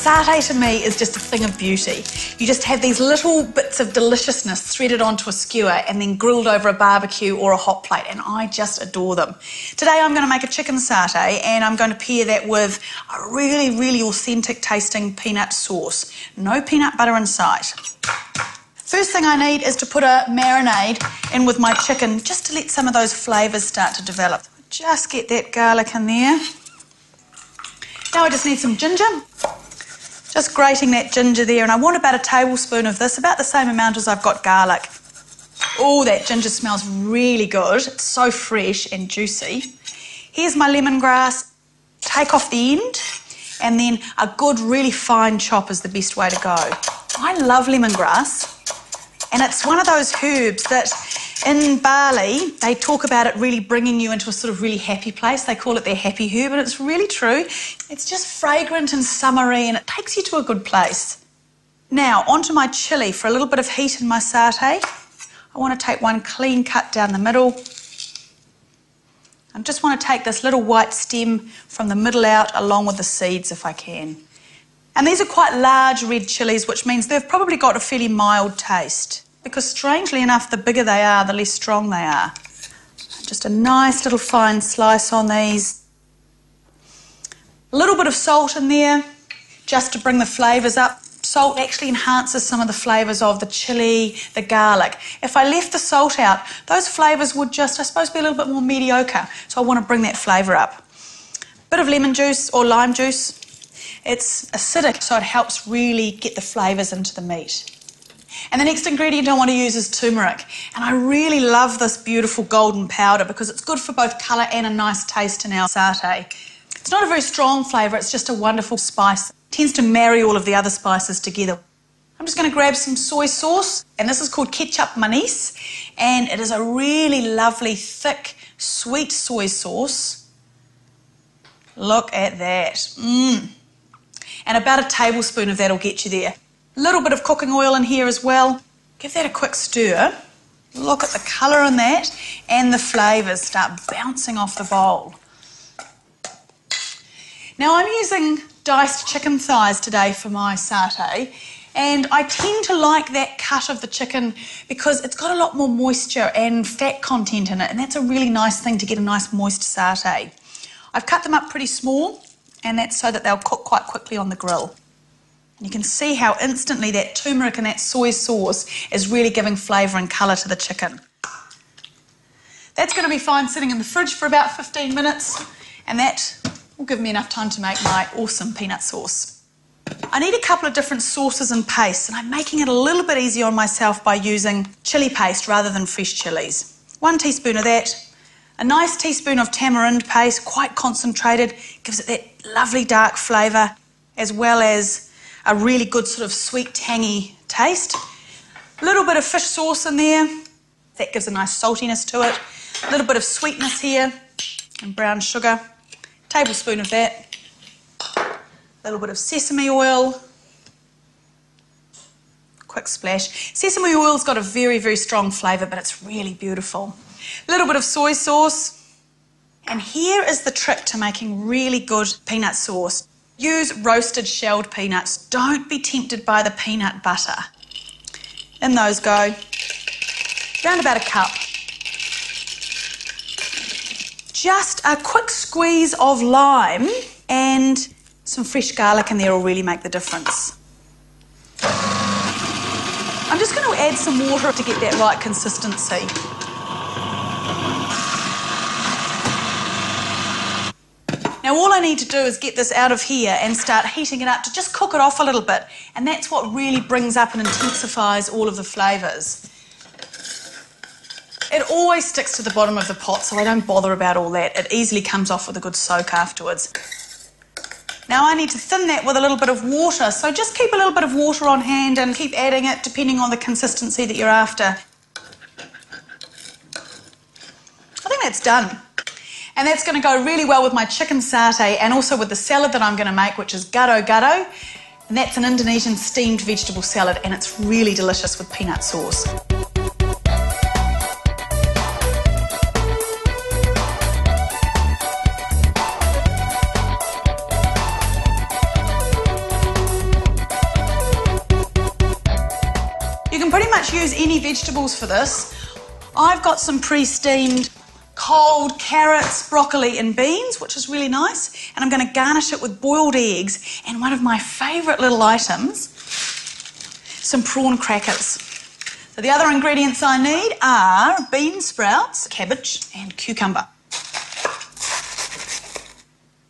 Satay to me is just a thing of beauty. You just have these little bits of deliciousness threaded onto a skewer and then grilled over a barbecue or a hot plate, and I just adore them. Today I'm going to make a chicken satay, and I'm going to pair that with a really, really authentic tasting peanut sauce. No peanut butter in sight. First thing I need is to put a marinade in with my chicken just to let some of those flavours start to develop. Just get that garlic in there. Now I just need some ginger. Just grating that ginger there, and I want about a tablespoon of this, about the same amount as I've got garlic. Oh, that ginger smells really good. It's so fresh and juicy. Here's my lemongrass. Take off the end, and then a good, really fine chop is the best way to go. I love lemongrass, and it's one of those herbs that in Bali, they talk about it really bringing you into a sort of really happy place. They call it their happy herb, and it's really true. It's just fragrant and summery, and it takes you to a good place. Now, onto my chilli for a little bit of heat in my satay. I want to take one clean cut down the middle. I just want to take this little white stem from the middle out along with the seeds if I can. And these are quite large red chilies, which means they've probably got a fairly mild taste, because strangely enough, the bigger they are, the less strong they are. Just a nice little fine slice on these. A little bit of salt in there, just to bring the flavours up. Salt actually enhances some of the flavours of the chilli, the garlic. If I left the salt out, those flavours would just, I suppose, be a little bit more mediocre. So I want to bring that flavour up. Bit of lemon juice or lime juice. It's acidic, so it helps really get the flavours into the meat. And the next ingredient I want to use is turmeric. And I really love this beautiful golden powder because it's good for both colour and a nice taste in our satay. It's not a very strong flavour, it's just a wonderful spice. It tends to marry all of the other spices together. I'm just going to grab some soy sauce, and this is called ketchup manis, and it is a really lovely, thick, sweet soy sauce. Look at that. And about a tablespoon of that will get you there. A little bit of cooking oil in here as well. Give that a quick stir. Look at the colour in that, and the flavours start bouncing off the bowl. Now I'm using diced chicken thighs today for my satay, and I tend to like that cut of the chicken because it's got a lot more moisture and fat content in it, and that's a really nice thing to get a nice moist satay. I've cut them up pretty small, and that's so that they'll cook quite quickly on the grill. You can see how instantly that turmeric and that soy sauce is really giving flavour and colour to the chicken. That's going to be fine sitting in the fridge for about 15 minutes, and that will give me enough time to make my awesome peanut sauce. I need a couple of different sauces and pastes, and I'm making it a little bit easier on myself by using chilli paste rather than fresh chillies. 1 teaspoon of that, a nice teaspoon of tamarind paste, quite concentrated, gives it that lovely dark flavour, as well as a really good sort of sweet, tangy taste. A little bit of fish sauce in there. That gives a nice saltiness to it. A little bit of sweetness here and brown sugar. Tablespoon of that. A little bit of sesame oil. Quick splash. Sesame oil's got a very, very strong flavour, but it's really beautiful. A little bit of soy sauce. And here is the trick to making really good peanut sauce. Use roasted shelled peanuts. Don't be tempted by the peanut butter. In those go. Around about a cup. Just a quick squeeze of lime and some fresh garlic in there will really make the difference. I'm just going to add some water to get that right consistency. Now all I need to do is get this out of here and start heating it up to just cook it off a little bit, and that's what really brings up and intensifies all of the flavours. It always sticks to the bottom of the pot, so I don't bother about all that. It easily comes off with a good soak afterwards. Now I need to thin that with a little bit of water, so just keep a little bit of water on hand and keep adding it depending on the consistency that you're after. I think that's done. And that's going to go really well with my chicken satay and also with the salad that I'm going to make, which is gado-gado. And that's an Indonesian steamed vegetable salad, and it's really delicious with peanut sauce. pretty much use any vegetables for this. I've got some pre-steamed cold carrots, broccoli and beans, which is really nice. And I'm going to garnish it with boiled eggs and one of my favourite little items, some prawn crackers. So the other ingredients I need are bean sprouts, cabbage and cucumber.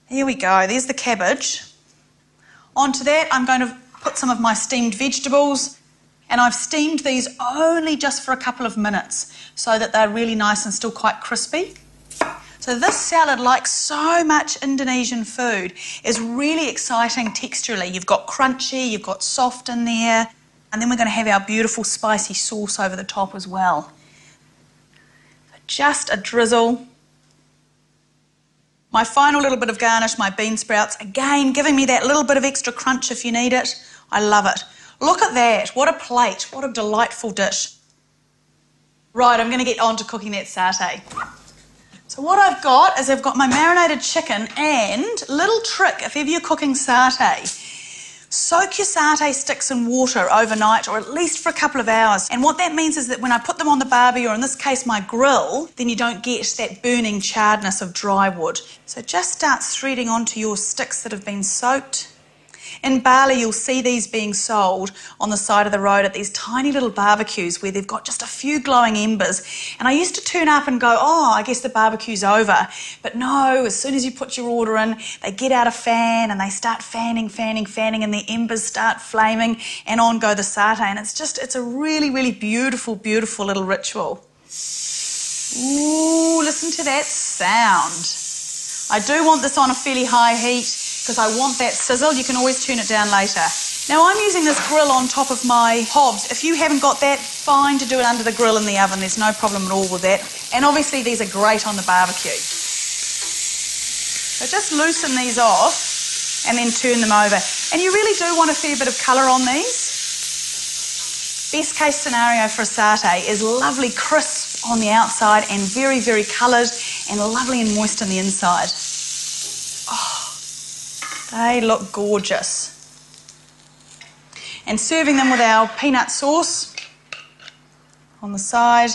Here we go, there's the cabbage. Onto that I'm going to put some of my steamed vegetables, and I've steamed these only just for a couple of minutes so that they're really nice and still quite crispy. So this salad, like so much Indonesian food, is really exciting texturally. You've got crunchy, you've got soft in there, and then we're going to have our beautiful spicy sauce over the top as well. So just a drizzle. My final little bit of garnish, my bean sprouts, again giving me that little bit of extra crunch if you need it. I love it. Look at that, what a plate, what a delightful dish. Right, I'm going to get on to cooking that satay. So what I've got is I've got my marinated chicken, and little trick if ever you're cooking satay, soak your satay sticks in water overnight or at least for a couple of hours. And what that means is that when I put them on the barbie, or in this case my grill, then you don't get that burning charredness of dry wood. So just start threading onto your sticks that have been soaked. In Bali, you'll see these being sold on the side of the road at these tiny little barbecues where they've got just a few glowing embers. And I used to turn up and go, oh, I guess the barbecue's over. But no, as soon as you put your order in, they get out a fan and they start fanning, and the embers start flaming, and on go the satay. And it's a really, really beautiful, beautiful little ritual. Ooh, listen to that sound. I do want this on a fairly high heat because I want that sizzle. You can always turn it down later. Now I'm using this grill on top of my hobs. If you haven't got that, fine to do it under the grill in the oven. There's no problem at all with that. And obviously these are great on the barbecue. So just loosen these off and then turn them over. And you really do want a fair bit of colour on these. Best case scenario for a satay is lovely crisp on the outside and very, very coloured and lovely and moist on the inside. Oh, they look gorgeous. And serving them with our peanut sauce on the side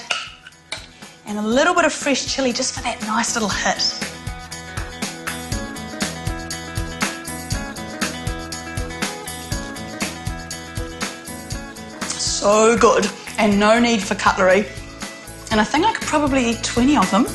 and a little bit of fresh chilli just for that nice little hit. So good, and no need for cutlery. And I think I could probably eat 20 of them.